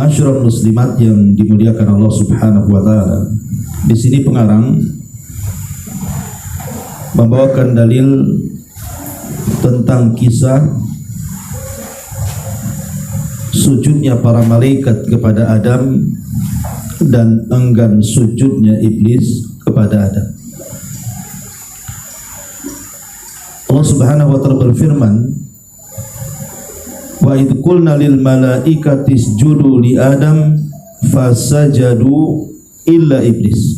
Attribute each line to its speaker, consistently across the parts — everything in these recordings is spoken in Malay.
Speaker 1: Ma'asyiral muslimat yang dimuliakan Allah Subhanahu wa taala. Di sini pengarang membawakan dalil tentang kisah sujudnya para malaikat kepada Adam dan enggan sujudnya iblis kepada Adam. Allah Subhanahu wa taala berfirman, wa idh qulna lil malaikati isjudu li Adam fasajadu illa iblis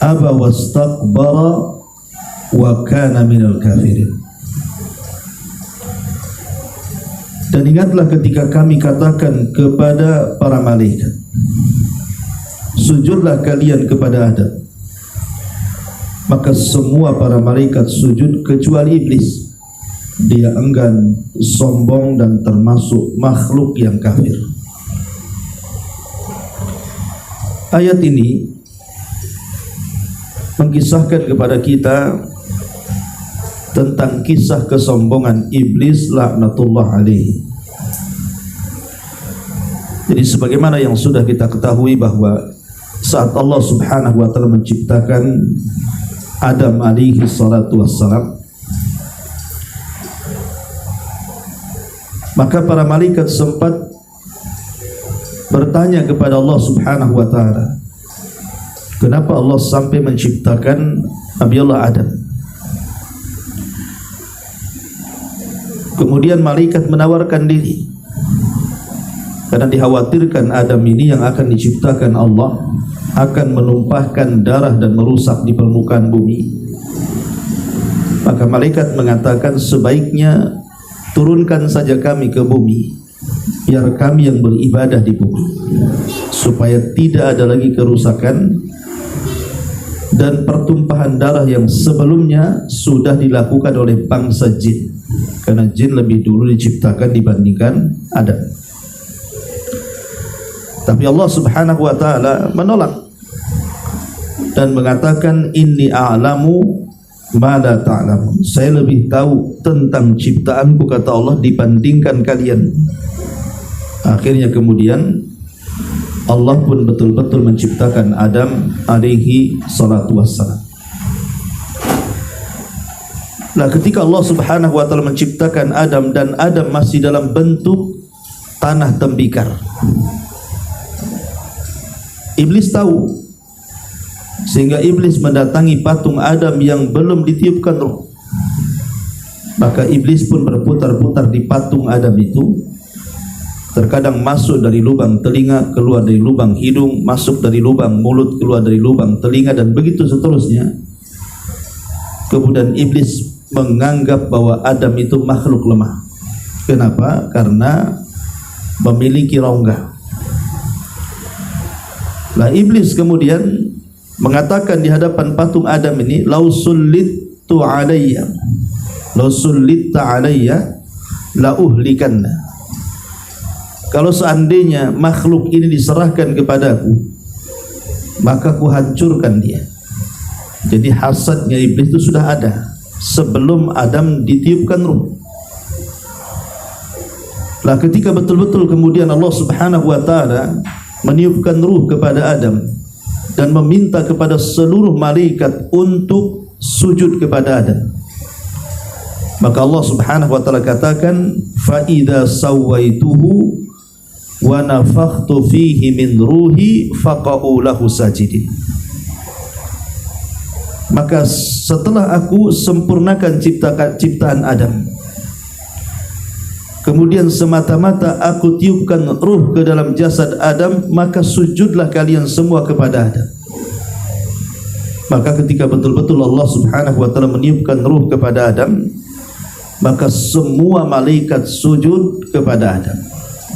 Speaker 1: aba wastakbara wa kana minal kafirin. Dan ingatlah ketika kami katakan kepada para malaikat, sujudlah kalian kepada Adam, maka semua para malaikat sujud kecuali iblis. Dia enggan, sombong, dan termasuk makhluk yang kafir. Ayat ini mengisahkan kepada kita tentang kisah kesombongan iblis laknatullah alaihi. Jadi sebagaimana yang sudah kita ketahui bahwa saat Allah Subhanahu wa taala menciptakan Adam alaihi salatu wassalam, maka para malaikat sempat bertanya kepada Allah Subhanahu wa taala, kenapa Allah sampai menciptakan Nabi Allah Adam? Kemudian malaikat menawarkan diri, karena dikhawatirkan Adam ini yang akan diciptakan Allah akan menumpahkan darah dan merusak di permukaan bumi. Maka malaikat mengatakan, sebaiknya turunkan saja kami ke bumi, biar kami yang beribadah di bumi, supaya tidak ada lagi kerusakan dan pertumpahan darah yang sebelumnya sudah dilakukan oleh bangsa jin, karena jin lebih dulu diciptakan dibandingkan Adam. Tapi Allah Subhanahu wa taala menolak dan mengatakan, inni a'lamu ma la ta'lamun. Saya lebih tahu tentang ciptaanku, kata Allah, dibandingkan kalian. Akhirnya kemudian Allah pun betul-betul menciptakan Adam alaihi salatu wassalam. Nah, ketika Allah Subhanahu wa taala menciptakan Adam dan Adam masih dalam bentuk tanah tembikar, iblis tahu, sehingga iblis mendatangi patung Adam yang belum ditiupkan roh. Maka iblis pun berputar-putar di patung Adam itu, terkadang masuk dari lubang telinga, keluar dari lubang hidung, masuk dari lubang mulut, keluar dari lubang telinga, dan begitu seterusnya. Kemudian iblis menganggap bahwa Adam itu makhluk lemah. Kenapa? Karena memiliki rongga. Lah iblis kemudian mengatakan di hadapan patung Adam ini, lau sullittu alayya, lau sullitta alayya la uhlikanna. Kalau seandainya makhluk ini diserahkan kepadaku, maka ku hancurkan dia. Jadi hasadnya iblis itu sudah ada sebelum Adam ditiupkan ruh. Lah ketika betul-betul kemudian Allah Subhanahu wa taala meniupkan ruh kepada Adam dan meminta kepada seluruh malaikat untuk sujud kepada Adam, maka Allah Subhanahu wa taala katakan, fa idza sawaituhu wa nafakhtu fihi min ruhi faqa'u lahu sajidin. Maka setelah aku sempurnakan ciptaan Adam, kemudian semata-mata aku tiupkan ruh ke dalam jasad Adam, maka sujudlah kalian semua kepada Adam. Maka ketika betul-betul Allah Subhanahu wa taala meniupkan ruh kepada Adam, maka semua malaikat sujud kepada Adam.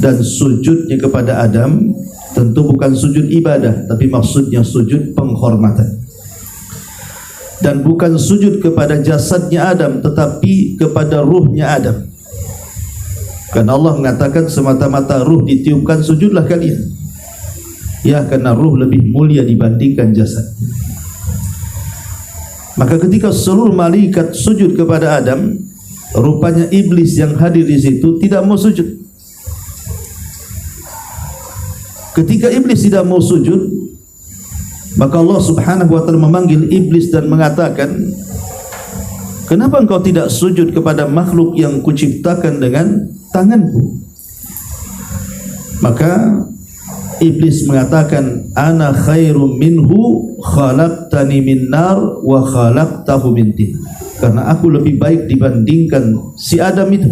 Speaker 1: Dan sujudnya kepada Adam tentu bukan sujud ibadah, tapi maksudnya sujud penghormatan. Dan bukan sujud kepada jasadnya Adam, tetapi kepada ruhnya Adam. Karena Allah mengatakan semata-mata ruh ditiupkan, sujudlah kalian. Ya, karena ruh lebih mulia dibandingkan jasad. Maka ketika seluruh malaikat sujud kepada Adam, rupanya iblis yang hadir di situ tidak mau sujud. Ketika iblis tidak mau sujud, maka Allah Subhanahu wa taala memanggil iblis dan mengatakan, kenapa engkau tidak sujud kepada makhluk yang kuciptakan dengan tanganku? Maka iblis mengatakan, ana khairum minhu khalaqtani min nar wa khalaqtahu min tin. Karena aku lebih baik dibandingkan si Adam itu.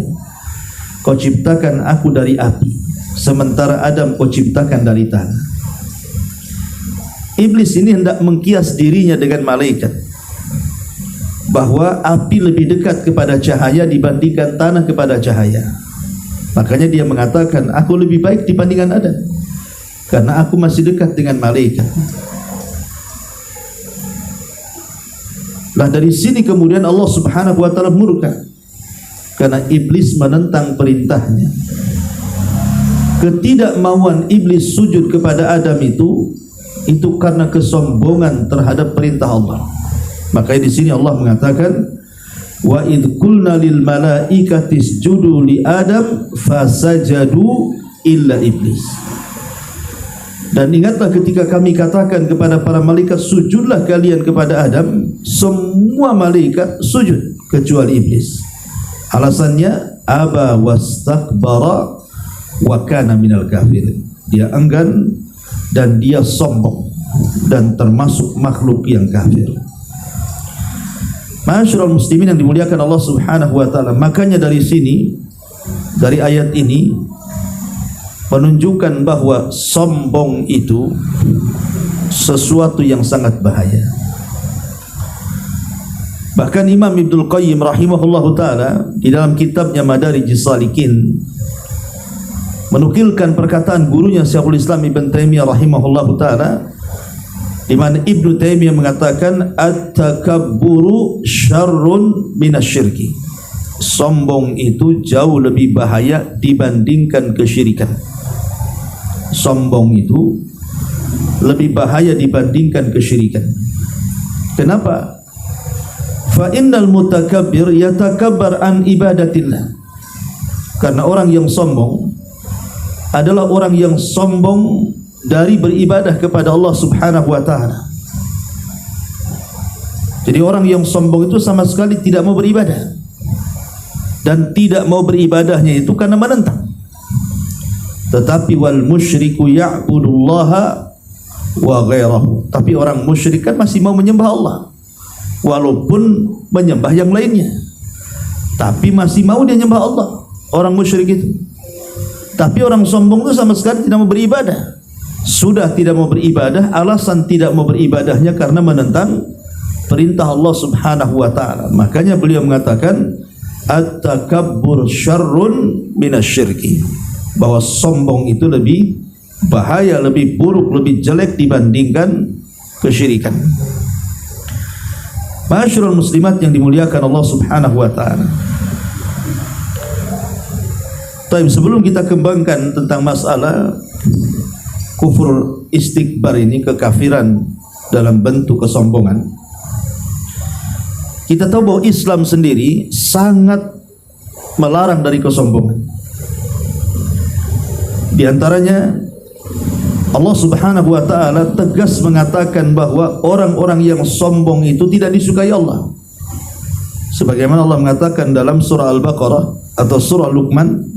Speaker 1: Kau ciptakan aku dari api, sementara Adam kau ciptakan dari tanah. Iblis ini hendak mengkias dirinya dengan malaikat, bahwa api lebih dekat kepada cahaya dibandingkan tanah kepada cahaya. Makanya dia mengatakan, aku lebih baik dibandingkan Adam, karena aku masih dekat dengan malaikat. Nah, dari sini kemudian Allah Subhanahu wa taala murka karena iblis menentang perintahnya. Ketidakmauan iblis sujud kepada Adam itu karena kesombongan terhadap perintah Allah. Makanya di sini Allah mengatakan, wa id qulna lil malaikati isjudu li Adam fasajadu illa iblis. Dan ingatlah ketika kami katakan kepada para malaikat, sujudlah kalian kepada Adam, semua malaikat sujud kecuali iblis. Alasannya, aba wastakbara wa kana minal kafirin. Dia enggan dan dia sombong dan termasuk makhluk yang kafir. Ma'asyiral muslimin yang dimuliakan Allah Subhanahu wa taala, makanya dari sini, dari ayat ini menunjukkan bahwa sombong itu sesuatu yang sangat bahaya. Bahkan Imam Ibnul Qayyim rahimahullahu taala di dalam kitabnya Madarijus Salikin menukilkan perkataan gurunya Syekhul Islam Ibn Taimiyah rahimahullahu taala, di mana Ibnu Taimiyah mengatakan at-takabburu syarrun minasyirki. Sombong itu jauh lebih bahaya dibandingkan kesyirikan. Sombong itu lebih bahaya dibandingkan kesyirikan. Kenapa? Fa innal mutakabbir yatakabbar an ibadatillah. Karena orang yang sombong adalah orang yang sombong dari beribadah kepada Allah Subhanahu wa taala. Jadi orang yang sombong itu sama sekali tidak mau beribadah, dan tidak mau beribadahnya itu karena menentang. Tetapi wal musyriku ya'budullaha wa ghairahu. Tapi orang musyrik kan masih mau menyembah Allah, walaupun menyembah yang lainnya, tapi masih mau dia menyembah Allah, orang musyrik itu. Tapi orang sombong itu sama sekali tidak mau beribadah. Sudah tidak mau beribadah, alasan tidak mau beribadahnya karena menentang perintah Allah Subhanahu wa taala. Makanya beliau mengatakan at-takabbur syarrun minasyirki, bahwa sombong itu lebih bahaya, lebih buruk, lebih jelek dibandingkan kesyirikan. Ma'asyiral muslimat yang dimuliakan Allah Subhanahu wa taala. Tapi sebelum kita kembangkan tentang masalah kufur istikbar ini, kekafiran dalam bentuk kesombongan, kita tahu bahwa Islam sendiri sangat melarang dari kesombongan. Di antaranya Allah Subhanahu wa taala tegas mengatakan bahwa orang-orang yang sombong itu tidak disukai Allah. Sebagaimana Allah mengatakan dalam surah Al-Baqarah atau surah Luqman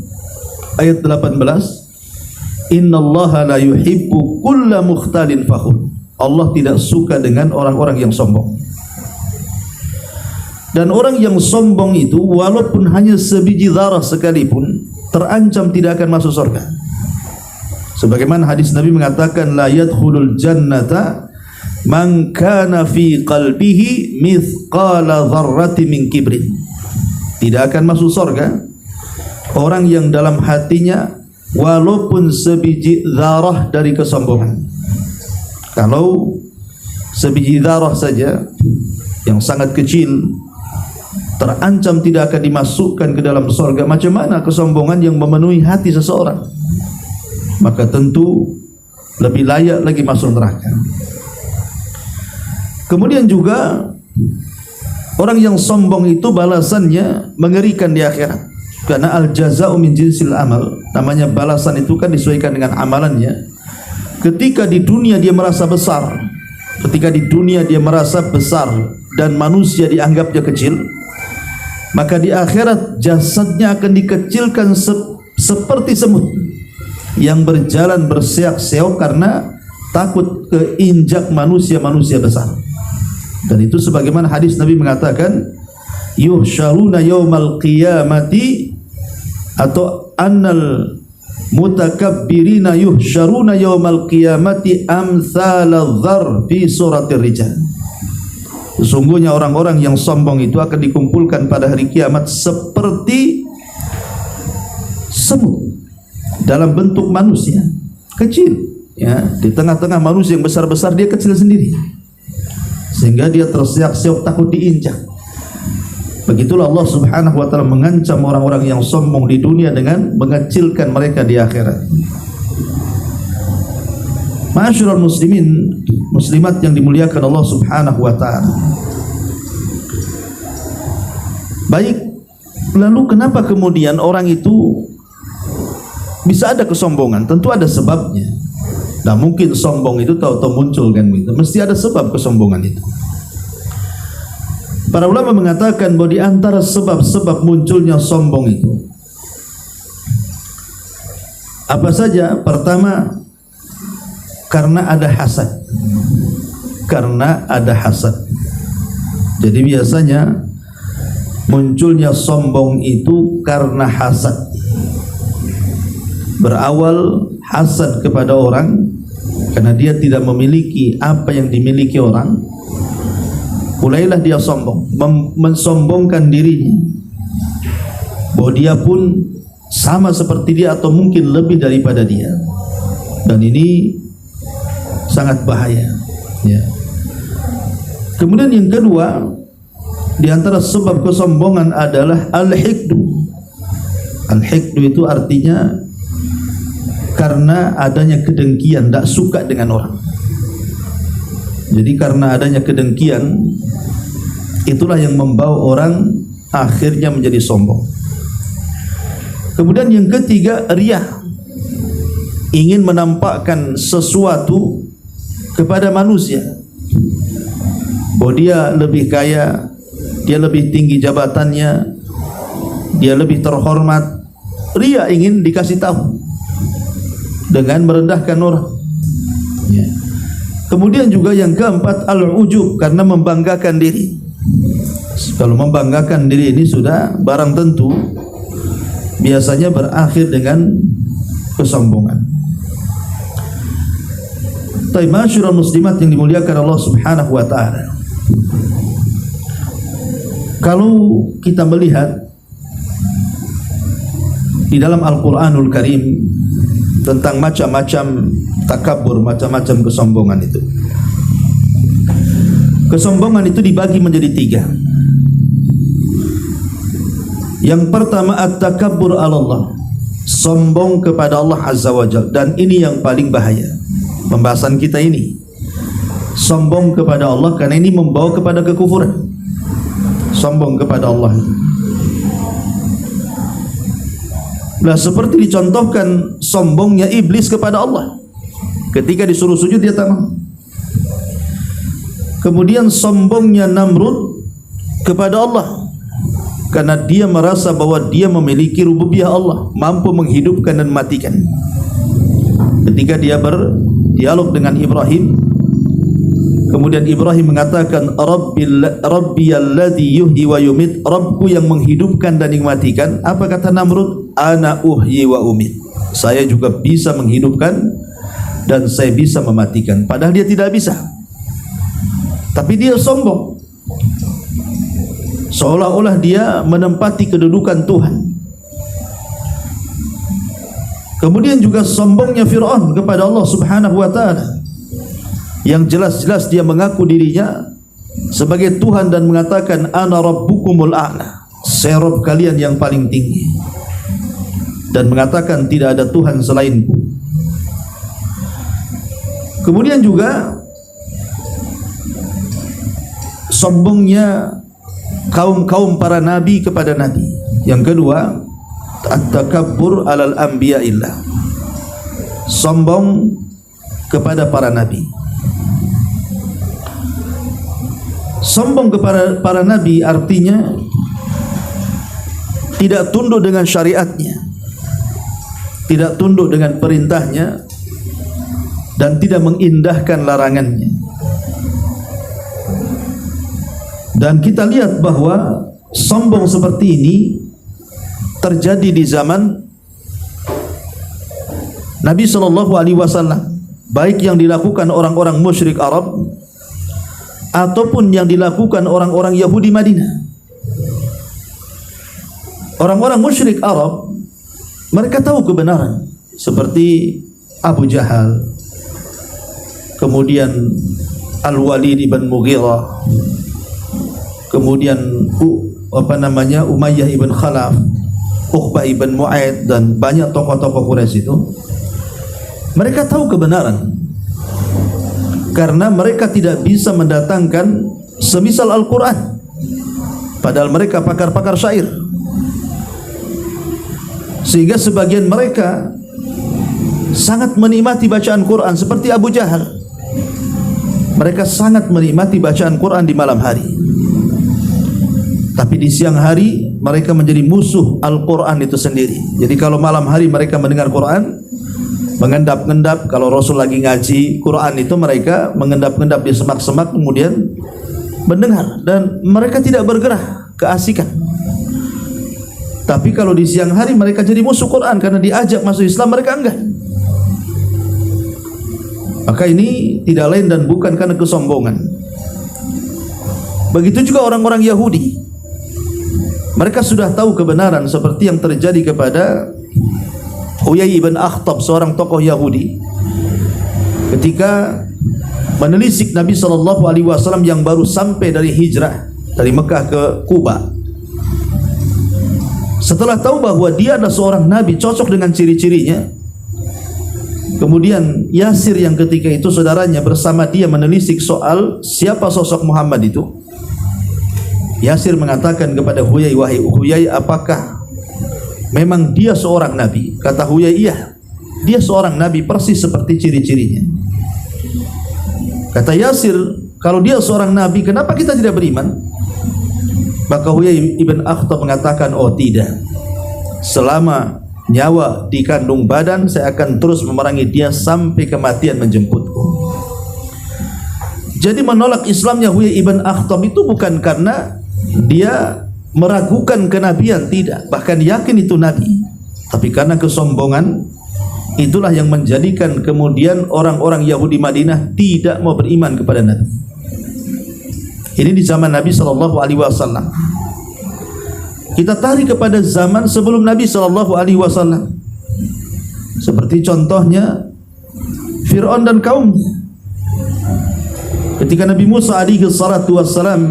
Speaker 1: ayat 18, innallaha la yuhibbu kulla mukhtalin fakhur. Allah tidak suka dengan orang-orang yang sombong. Dan orang yang sombong itu walaupun hanya sebiji zarah sekalipun terancam tidak akan masuk surga. Sebagaimana hadis Nabi mengatakan, la yadkhulul jannata man kana fi qalbihi mithqala dzarratin min kibrin. Tidak akan masuk surga orang yang dalam hatinya walaupun sebiji zarah dari kesombongan. Kalau sebiji zarah saja yang sangat kecil terancam tidak akan dimasukkan ke dalam surga, macam mana kesombongan yang memenuhi hati seseorang? Maka tentu lebih layak lagi masuk neraka. Kemudian juga orang yang sombong itu balasannya mengerikan di akhirat. Karena al-jaza'u min jinsil amal, namanya balasan itu kan disesuaikan dengan amalannya. ketika di dunia dia merasa besar, ketika di dunia dia merasa besar dan manusia dianggapnya kecil, maka di akhirat jasadnya akan dikecilkan seperti semut yang berjalan berseok-seok karena takut keinjak manusia-manusia besar. Dan itu sebagaimana hadis Nabi mengatakan, yuhsyaruna yaumal qiyamati, atau annal mutakabbirina yuhsyaruna yaumal qiyamati amsalal dzar fi suratir rijal. Sesungguhnya orang-orang yang sombong itu akan dikumpulkan pada hari kiamat seperti semut dalam bentuk manusia kecil, ya, di tengah-tengah manusia yang besar-besar dia kecil sendiri, sehingga dia terseok-seok takut diinjak. Begitulah Allah Subhanahu wa taala mengancam orang-orang yang sombong di dunia dengan mengecilkan mereka di akhirat. Ma'asyiral muslimin, muslimat yang dimuliakan Allah Subhanahu wa taala. Baik, lalu kenapa kemudian orang itu bisa ada kesombongan? Tentu ada sebabnya. Nah, mungkin sombong itu tahu-tahu muncul kan begitu. Mesti ada sebab kesombongan itu. Para ulama mengatakan bahwa di antara sebab-sebab munculnya sombong itu apa saja? Pertama, karena ada hasad. Karena ada hasad. Jadi biasanya munculnya sombong itu karena hasad. Berawal hasad kepada orang karena dia tidak memiliki apa yang dimiliki orang, mulailah dia sombong, mensombongkan dirinya bahwa dia pun sama seperti dia atau mungkin lebih daripada dia. Dan ini sangat bahaya, ya. Kemudian yang kedua, di antara sebab kesombongan adalah al-hikdu. Al-hikdu itu artinya karena adanya kedengkian, tak suka dengan orang. Jadi karena adanya kedengkian, itulah yang membawa orang akhirnya menjadi sombong. Kemudian yang ketiga, riya. Ingin menampakkan sesuatu kepada manusia bahwa dia lebih kaya, dia lebih tinggi jabatannya, dia lebih terhormat. Riya, ingin dikasih tahu dengan merendahkan orang, ya. Kemudian juga yang keempat, al-ujub, karena membanggakan diri. Kalau membanggakan diri ini sudah barang tentu biasanya berakhir dengan kesombongan. Ma'asyiral muslimat yang dimuliakan Allah Subhanahu wa taala. Kalau kita melihat di dalam Al-Qur'anul Karim tentang macam-macam takabur, macam-macam kesombongan itu. Kesombongan itu dibagi menjadi tiga. Yang pertama, at-takabbur 'ala Allah, sombong kepada Allah Azza wa Jalla, dan ini yang paling bahaya. Pembahasan kita ini sombong kepada Allah, karena ini membawa kepada kekufuran. Sombong kepada Allah. Nah, seperti dicontohkan sombongnya iblis kepada Allah. Ketika disuruh sujud dia tak mau. Kemudian sombongnya Namrud kepada Allah, karena dia merasa bahwa dia memiliki rububiyah Allah, mampu menghidupkan dan matikan. Ketika dia berdialog dengan Ibrahim, kemudian Ibrahim mengatakan, Rabbiyalladzi yuhyi wa yumit, Rabbku yang menghidupkan dan mematikan. Apa kata Namrud? Ana uhyi wa umit, saya juga bisa menghidupkan dan saya bisa mematikan. Padahal dia tidak bisa, tapi dia sombong, seolah-olah dia menempati kedudukan Tuhan. Kemudian juga sombongnya Fir'aun kepada Allah Subhanahu wa ta'ala, yang jelas-jelas dia mengaku dirinya sebagai Tuhan dan mengatakan ana rabbukumul a'la, saya Rabb kalian yang paling tinggi, dan mengatakan tidak ada Tuhan selainku. Kemudian juga sombongnya kaum-kaum para nabi kepada nabi. Yang kedua, at-takabbur 'alal anbiya'illah, sombong kepada para nabi. Sombong kepada para nabi artinya tidak tunduk dengan syariatnya, tidak tunduk dengan perintahnya, dan tidak mengindahkan larangannya. Dan kita lihat bahwa sombong seperti ini terjadi di zaman Nabi SAW, baik yang dilakukan orang-orang musyrik Arab ataupun yang dilakukan orang-orang Yahudi Madinah. Orang-orang musyrik Arab, mereka tahu kebenaran, seperti Abu Jahal, kemudian Al-Walid ibn Mughirah, kemudian Umayyah ibn Khalaf, Uqbah ibn Mu'aid, dan banyak tokoh-tokoh Quraisy itu. Mereka tahu kebenaran karena mereka tidak bisa mendatangkan semisal Al-Quran, padahal mereka pakar-pakar syair. Sehingga sebagian mereka sangat menikmati bacaan Quran, seperti Abu Jahal. Mereka sangat menikmati bacaan Quran di malam hari, tapi di siang hari mereka menjadi musuh Al-Quran itu sendiri. Jadi kalau malam hari mereka mendengar Quran, mengendap-endap. Kalau Rasul lagi ngaji Quran itu mereka mengendap-endap di semak-semak, kemudian mendengar, dan mereka tidak bergerah, keasikan. Tapi kalau di siang hari mereka jadi musuh Quran karena diajak masuk Islam, mereka enggak. Maka ini tidak lain dan bukan karena kesombongan. Begitu juga orang-orang Yahudi, mereka sudah tahu kebenaran, seperti yang terjadi kepada Huyai ibn Akhtab, seorang tokoh Yahudi, ketika menelisik Nabi SAW yang baru sampai dari hijrah dari Mekah ke Kuba. Setelah tahu bahwa dia adalah seorang nabi, cocok dengan ciri-cirinya, kemudian Yasir yang ketika itu saudaranya bersama dia menelisik soal siapa sosok Muhammad itu. Yasir mengatakan kepada Huyai, "Wahai Huyai, apakah memang dia seorang nabi?" Kata Huyai, "Iya, dia seorang nabi persis seperti ciri-cirinya." Kata Yasir, "Kalau dia seorang nabi, kenapa kita tidak beriman?" Maka Huyai ibn Akhtab mengatakan, "Oh tidak, selama nyawa di kandung badan saya akan terus memerangi dia sampai kematian menjemputku." Jadi menolak Islamnya Huyai ibn Akhtab itu bukan karena dia meragukan kenabian, tidak, bahkan yakin itu nabi, tapi karena kesombongan. Itulah yang menjadikan kemudian orang-orang Yahudi Madinah tidak mau beriman kepada Nabi. Ini di zaman Nabi SAW. Kita tarik kepada zaman sebelum Nabi SAW, seperti contohnya Fir'aun dan kaumnya. Ketika Nabi Musa SAW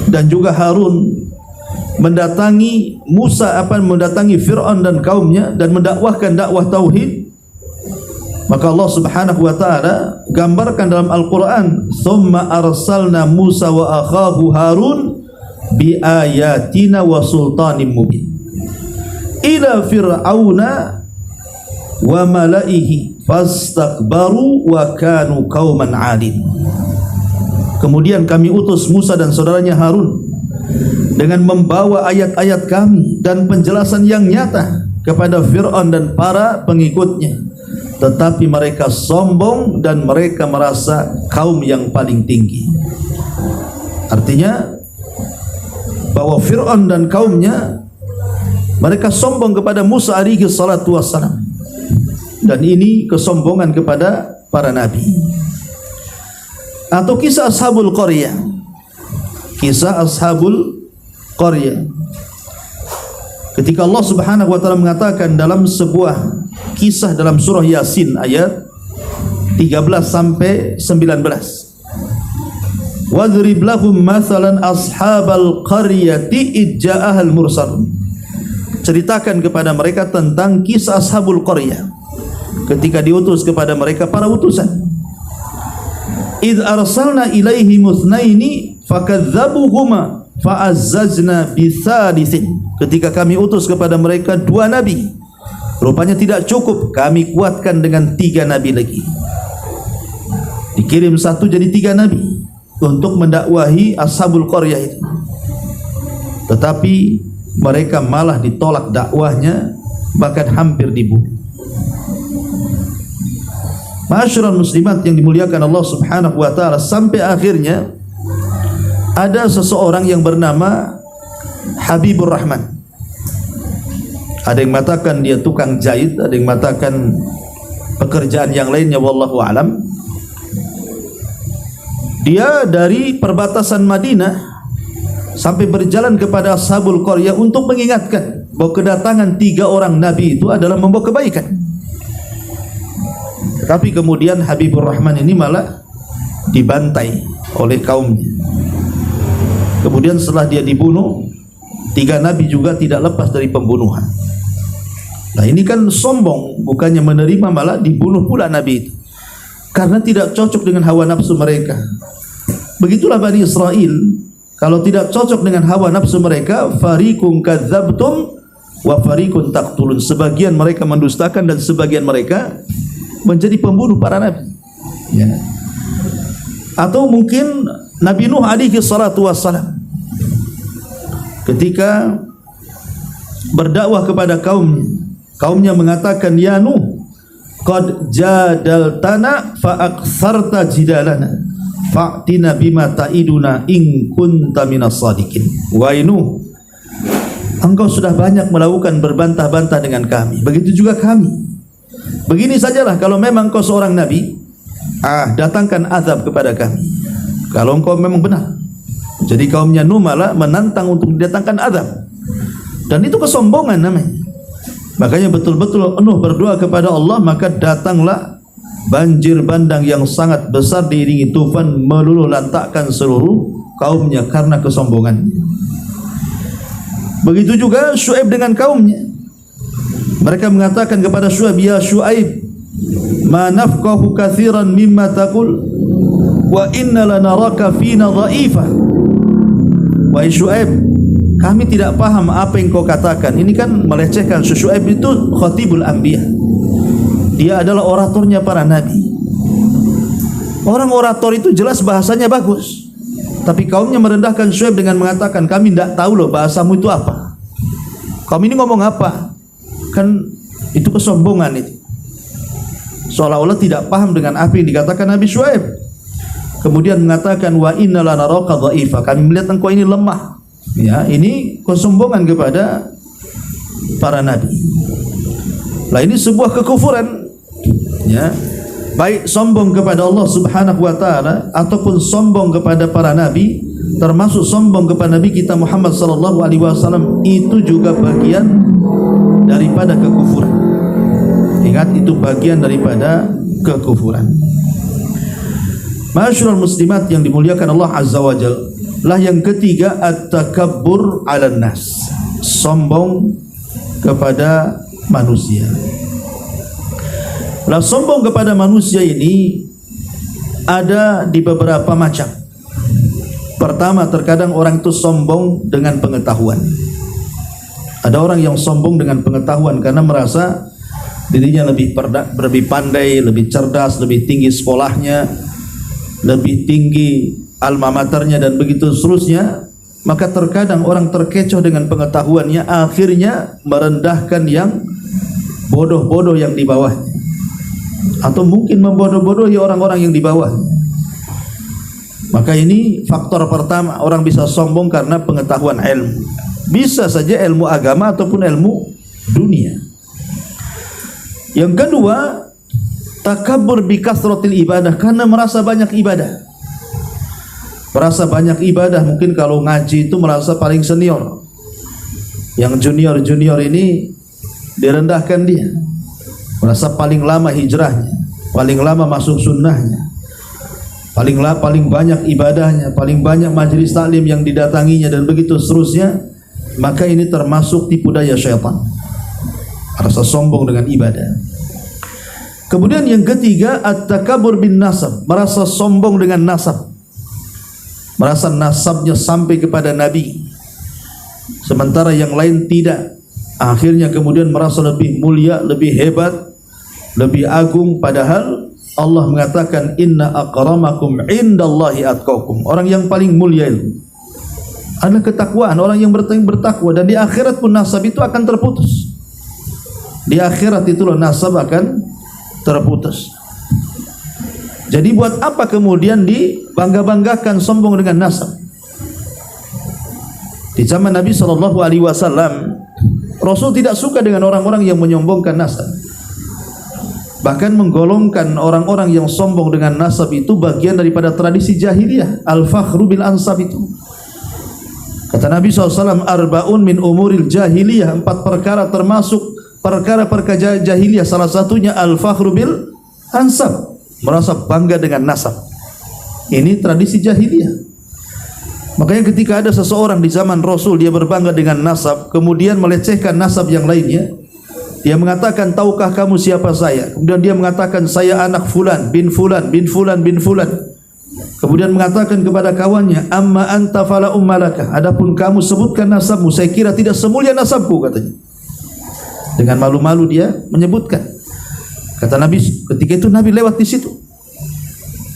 Speaker 1: dan juga Harun mendatangi mendatangi Fir'aun dan kaumnya dan mendakwahkan dakwah tauhid, maka Allah Subhanahu wa taala gambarkan dalam Al-Qur'an, "Tsumma arsalna Musa wa akhahu Harun bi ayatina wa sultanin mubin ila fir'auna wa malaihi fastakbaru wa kanu qauman 'adin." Kemudian kami utus Musa dan saudaranya Harun dengan membawa ayat-ayat kami dan penjelasan yang nyata kepada Fir'aun dan para pengikutnya, tetapi mereka sombong dan mereka merasa kaum yang paling tinggi. Artinya bahwa Fir'aun dan kaumnya, mereka sombong kepada Musa alaihi salatu wassalam, dan ini kesombongan kepada para nabi. Atau kisah Ashabul Qaryah, kisah Ashabul Qaryah, ketika Allah Subhanahu wa taala mengatakan dalam sebuah kisah dalam surah Yasin ayat 13 sampai 19, "Wadrib lahum mathalan ashabal qaryati idja'ahal mursalun." Ceritakan kepada mereka tentang kisah Ashabul Qaryah ketika diutus kepada mereka para utusan. "Idz arsalna ilaihi muthnaini fakadzabuhuma fa'azzazna bisalisin." Ketika kami utus kepada mereka dua nabi, rupanya tidak cukup, kami kuatkan dengan 3 nabi lagi. Dikirim satu jadi 3 nabi untuk mendakwahi ashabul qaryah itu. Tetapi mereka malah ditolak dakwahnya, bahkan hampir dibunuh. Ma'asyiral muslimat yang dimuliakan Allah Subhanahu wa taala, sampai akhirnya ada seseorang yang bernama Habibur Rahman. Ada yang mengatakan dia tukang jahit, ada yang mengatakan pekerjaan yang lainnya, wallahu alam. Dia dari perbatasan Madinah sampai berjalan kepada ashabul qaryah untuk mengingatkan bahwa kedatangan 3 orang nabi itu adalah membawa kebaikan. Tetapi kemudian Habibur Rahman ini malah dibantai oleh kaumnya. Kemudian setelah dia dibunuh, 3 nabi juga tidak lepas dari pembunuhan. Nah, ini kan sombong, bukannya menerima malah dibunuh pula nabi itu karena tidak cocok dengan hawa nafsu mereka. Begitulah Bani Israel, kalau tidak cocok dengan hawa nafsu mereka, fariqun kadzabtum wa fariqun taqtulun. Sebagian mereka mendustakan dan sebagian mereka menjadi pembunuh para nabi. Ya. Atau mungkin Nabi Nuh alaihi salatu wassalam ketika berdakwah kepada kaumnya mengatakan, ya Nuh, qad jadaltana fa aktsarta jidalana fa'tina bima ta'iduna in kunta minas sadiqin. Wahai Nuh, engkau sudah banyak melakukan berbantah-bantah dengan kami, begitu juga kami. Begini sajalah, kalau memang engkau seorang nabi, datangkan azab kepada kami kalau engkau memang benar. Jadi kaumnya Nuh malah menantang untuk didatangkan azab, dan itu kesombongan namanya. Makanya betul-betul Nuh berdoa kepada Allah, maka datanglah banjir bandang yang sangat besar diiringi tufan meluluh lantakkan seluruh kaumnya karena kesombongan. Begitu juga Syuaib dengan kaumnya. Mereka mengatakan kepada Syuaib, ya Syuaib, ma nafqahu katsiran mimma taqul wa inna lanaraka fina dha'ifa. Wahai Syuaib, kami tidak paham apa yang kau katakan. Ini kan melecehkan. Syuaib itu khatibul anbiya, dia adalah oratornya para nabi. Orang orator itu jelas bahasanya bagus, tapi kaumnya merendahkan Syuaib dengan mengatakan, kami tidak tahu loh bahasamu itu apa. Kamu ini ngomong apa? Kan itu kesombongan itu. Seolah-olah tidak paham dengan apa yang dikatakan Nabi Syuaib. Kemudian mengatakan, wa inna lanaraka dha'ifa, kami melihat engkau ini lemah. Ya, ini kesombongan kepada para nabi. Lah, ini sebuah kekufuran. Ya, baik sombong kepada Allah Subhanahu wa taala ataupun sombong kepada para nabi, termasuk sombong kepada Nabi kita Muhammad sallallahu alaihi wasallam, itu juga bagian daripada kekufuran. Ingat, itu bagian daripada kekufuran. Ma'asyiral muslimat yang dimuliakan Allah Azza wa Jalla, lah yang ketiga at-takabbur 'alan nas, sombong kepada manusia. Lah, sombong kepada manusia ini ada di beberapa macam. Pertama, terkadang orang itu sombong dengan pengetahuan. Ada orang yang sombong dengan pengetahuan karena merasa dirinya lebih pandai, lebih cerdas, lebih tinggi sekolahnya, lebih tinggi alma maternya, dan begitu seterusnya. Maka terkadang orang terkecoh dengan pengetahuannya, akhirnya merendahkan yang bodoh-bodoh yang di bawahnya, atau mungkin membodoh-bodohi orang-orang yang di bawahnya. Maka ini faktor pertama, orang bisa sombong karena pengetahuan ilmu. Bisa saja ilmu agama ataupun ilmu dunia. Yang kedua, takabbur bi kasratil ibadah, karena merasa banyak ibadah. Merasa banyak ibadah, mungkin kalau ngaji itu merasa paling senior. Yang junior-junior ini direndahkan dia. Merasa paling lama hijrahnya, paling lama masuk sunnahnya, paling banyak ibadahnya, paling banyak majelis taklim yang didatanginya, dan begitu seterusnya. Maka ini termasuk tipu daya syaitan, rasa sombong dengan ibadah. Kemudian yang ketiga, at-takabbur bin nasab, merasa sombong dengan nasab, merasa nasabnya sampai kepada Nabi, sementara yang lain tidak. Akhirnya kemudian merasa lebih mulia, lebih hebat, lebih agung, padahal Allah mengatakan inna akramakum indallahi atqakum. Orang yang paling mulia itu adalah ketakwaan, orang yang bertakwa. Dan di akhirat pun nasab itu akan terputus. Di akhirat itulah nasab akan terputus. Jadi buat apa kemudian dibangga-banggakan sombong dengan nasab? Di zaman Nabi SAW, Rasul tidak suka dengan orang-orang yang menyombongkan nasab. Bahkan menggolongkan orang-orang yang sombong dengan nasab itu bagian daripada tradisi jahiliyah. Al-fakhru bil ansab itu. Kata Nabi SAW, arba'un min umuril jahiliyah. 4 perkara termasuk perkara-perkara jahiliyah. Salah satunya al-fakhru bil ansab. Merasa bangga dengan nasab. Ini tradisi jahiliyah. Makanya ketika ada seseorang di zaman Rasul, dia berbangga dengan nasab, kemudian melecehkan nasab yang lainnya, dia mengatakan, tahukah kamu siapa saya? Kemudian dia mengatakan, saya anak fulan bin fulan bin fulan bin fulan. Kemudian mengatakan kepada kawannya, amma anta fala ummalaka. Adapun kamu sebutkan nasabmu, saya kira tidak semulia nasabku, katanya. Dengan malu-malu dia menyebutkan. Kata Nabi, ketika itu Nabi lewat di situ.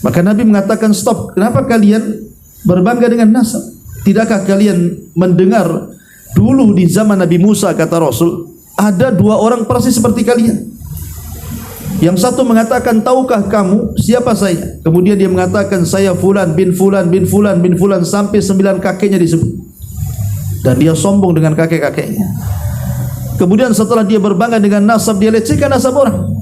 Speaker 1: Maka Nabi mengatakan, stop. Kenapa kalian berbangga dengan nasab? Tidakkah kalian mendengar dulu di zaman Nabi Musa, kata Rasul, ada 2 orang persis seperti kalian. Yang satu mengatakan, tahukah kamu siapa saya? Kemudian dia mengatakan, saya fulan bin fulan bin fulan bin fulan, sampai 9 kakeknya disebut. Dan dia sombong dengan kakek-kakeknya. Kemudian setelah dia berbangga dengan nasab, dia lecehkan nasab orang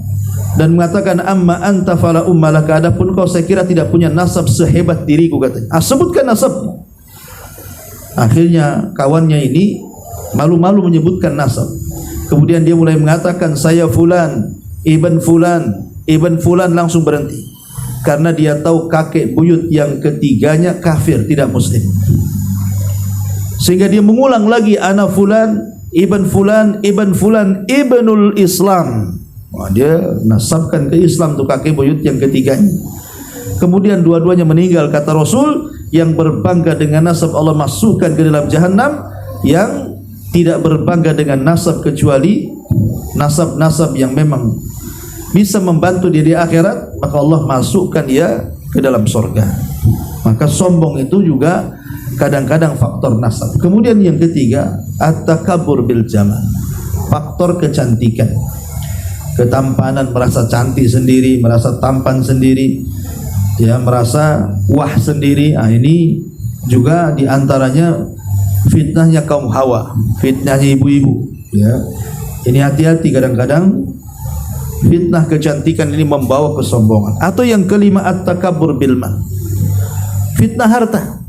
Speaker 1: dan mengatakan, amma anta fala ummalaka. Adapun kau, saya kira tidak punya nasab sehebat diriku, katanya. Sebutkan nasabnya. Akhirnya kawannya ini malu-malu menyebutkan nasab. Kemudian dia mulai mengatakan, saya fulan ibn fulan ibn fulan. Langsung berhenti karena dia tahu kakek buyut yang ketiganya kafir, tidak muslim. Sehingga dia mengulang lagi, ana fulan ibn fulan ibn fulan ibnul Islam. Dia nasabkan ke Islam tu kakek buyut yang ketiganya. Kemudian dua-duanya meninggal. Kata Rasul, yang berbangga dengan nasab Allah masukkan ke dalam Jahannam. Yang tidak berbangga dengan nasab kecuali nasab-nasab yang memang bisa membantu dia di akhirat, maka Allah masukkan dia ke dalam surga. Maka sombong itu juga kadang-kadang faktor nasab. Kemudian yang ketiga, at-takabbur bil jamal. Faktor kecantikan. Ketampanan, merasa cantik sendiri, merasa tampan sendiri, ya, merasa wah sendiri. Ini juga diantaranya fitnahnya kaum Hawa, fitnahnya ibu-ibu. Ya, ini hati-hati, kadang-kadang fitnah kecantikan ini membawa kesombongan. Atau yang kelima, at-takabbur bil mal. Fitnah harta,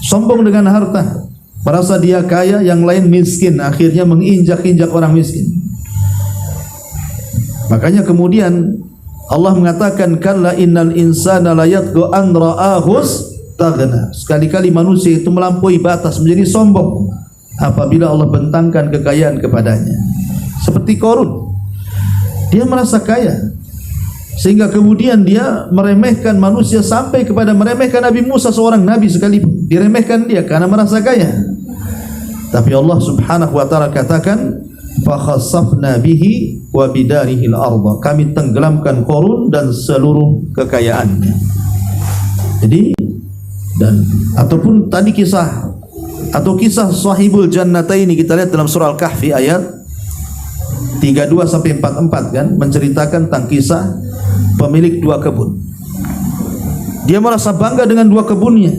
Speaker 1: sombong dengan harta, merasa dia kaya, yang lain miskin, akhirnya menginjak-injak orang miskin. Makanya kemudian Allah mengatakan, kalla innal insana la yatgha an ra'ahus taghna. Sekali-kali manusia itu melampaui batas, menjadi sombong apabila Allah bentangkan kekayaan kepadanya. Seperti Qarun, dia merasa kaya sehingga kemudian dia meremehkan manusia, sampai kepada meremehkan Nabi Musa, seorang nabi sekalipun diremehkan dia karena merasa kaya. Tapi Allah Subhanahu wa taala katakan, fa khassafna bihi wa bidarihi al-ardh. Kami tenggelamkan Qarun dan seluruh kekayaannya. Jadi, dan ataupun tadi kisah sahibul jannataini kita lihat dalam surah Al-Kahfi ayat 32 sampai 44, kan, menceritakan tentang kisah pemilik 2 kebun. Dia merasa bangga dengan 2 kebunnya.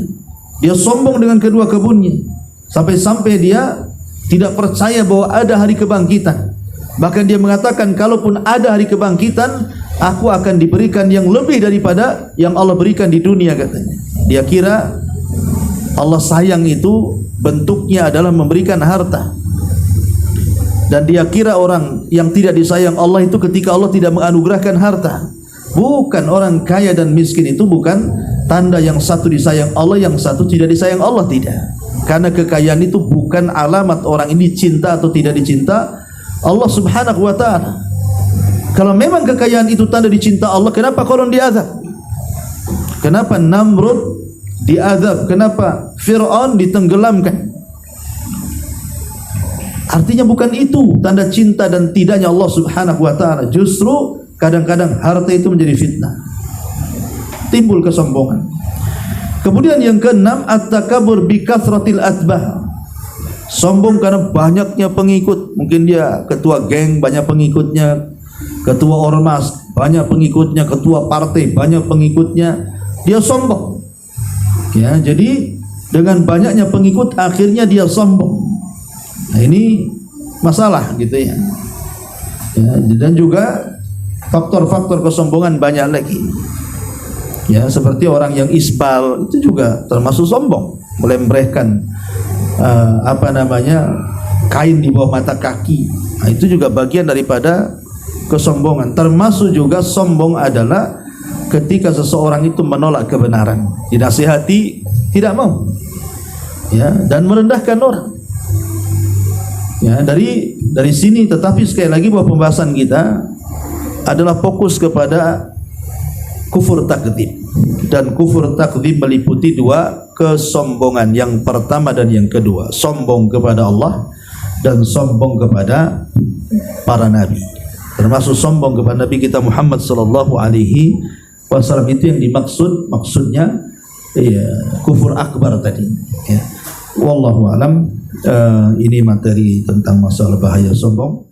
Speaker 1: Dia sombong dengan kedua kebunnya. Sampai-sampai dia tidak percaya bahwa ada hari kebangkitan. Bahkan dia mengatakan, kalaupun ada hari kebangkitan, aku akan diberikan yang lebih daripada yang Allah berikan di dunia, katanya. Dia kira Allah sayang itu bentuknya adalah memberikan harta. Dan dia kira orang yang tidak disayang Allah itu ketika Allah tidak menganugerahkan harta. Bukan, orang kaya dan miskin itu bukan tanda yang satu disayang Allah, yang satu tidak disayang Allah, tidak. Karena kekayaan itu bukan alamat orang ini cinta atau tidak dicinta Allah Subhanahu wa ta'ala. Kalau memang kekayaan itu tanda dicinta Allah, kenapa Qarun diazab? Kenapa Namrud diazab? Kenapa Fir'aun ditenggelamkan? Artinya bukan itu tanda cinta dan tidaknya Allah Subhanahu wa ta'ala. Justru kadang-kadang harta itu menjadi fitnah, timbul kesombongan. Kemudian yang keenam, at-takabur bi kathratil atbah. Sombong karena banyaknya pengikut. Mungkin dia ketua geng, banyak pengikutnya, ketua ormas, banyak pengikutnya, ketua partai, banyak pengikutnya, dia sombong. Ya, jadi dengan banyaknya pengikut akhirnya dia sombong. Nah, ini masalah gitu ya. Ya, dan juga faktor-faktor kesombongan banyak lagi. Ya, seperti orang yang isbal itu juga termasuk sombong, melembrehkan kain di bawah mata kaki. Nah, itu juga bagian daripada kesombongan. Termasuk juga sombong adalah ketika seseorang itu menolak kebenaran, dinasihati tidak mau, ya, dan merendahkan orang. Ya, dari sini, tetapi sekali lagi bahwa pembahasan kita adalah fokus kepada kufur takdzib, dan kufur takdzib meliputi dua kesombongan, yang pertama dan yang kedua, sombong kepada Allah dan sombong kepada para nabi, termasuk sombong kepada Nabi kita Muhammad sallallahu alaihi wasallam. Itu yang maksudnya ya, kufur akbar tadi, ya. Wallahu alam. Ini materi tentang masalah bahaya sombong.